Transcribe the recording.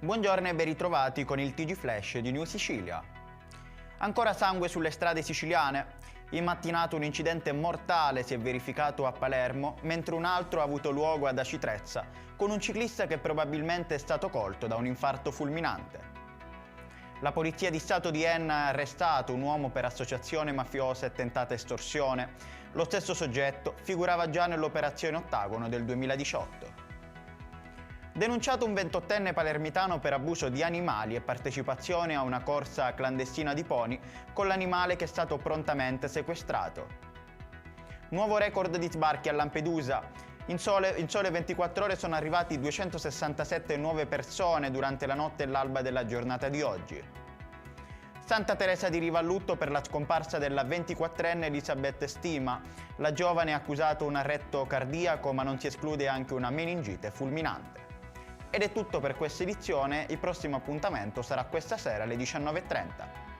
Buongiorno e ben ritrovati con il TG Flash di New Sicilia. Ancora sangue sulle strade siciliane? In mattinata un incidente mortale si è verificato a Palermo, mentre un altro ha avuto luogo ad Aci Trezza, con un ciclista che probabilmente è stato colto da un infarto fulminante. La Polizia di Stato di Enna ha arrestato un uomo per associazione mafiosa e tentata estorsione. Lo stesso soggetto figurava già nell'operazione Ottagono del 2018. Denunciato un 28enne palermitano per abuso di animali e partecipazione a una corsa clandestina di pony con l'animale che è stato prontamente sequestrato. Nuovo record di sbarchi a Lampedusa. In sole 24 ore sono arrivati 267 nuove persone durante la notte e l'alba della giornata di oggi. Santa Teresa di Riva a lutto per la scomparsa della 24enne Elisabeth Stima. La giovane ha accusato un arretto cardiaco, ma non si esclude anche una meningite fulminante. Ed è tutto per questa edizione, il prossimo appuntamento sarà questa sera alle 19:30.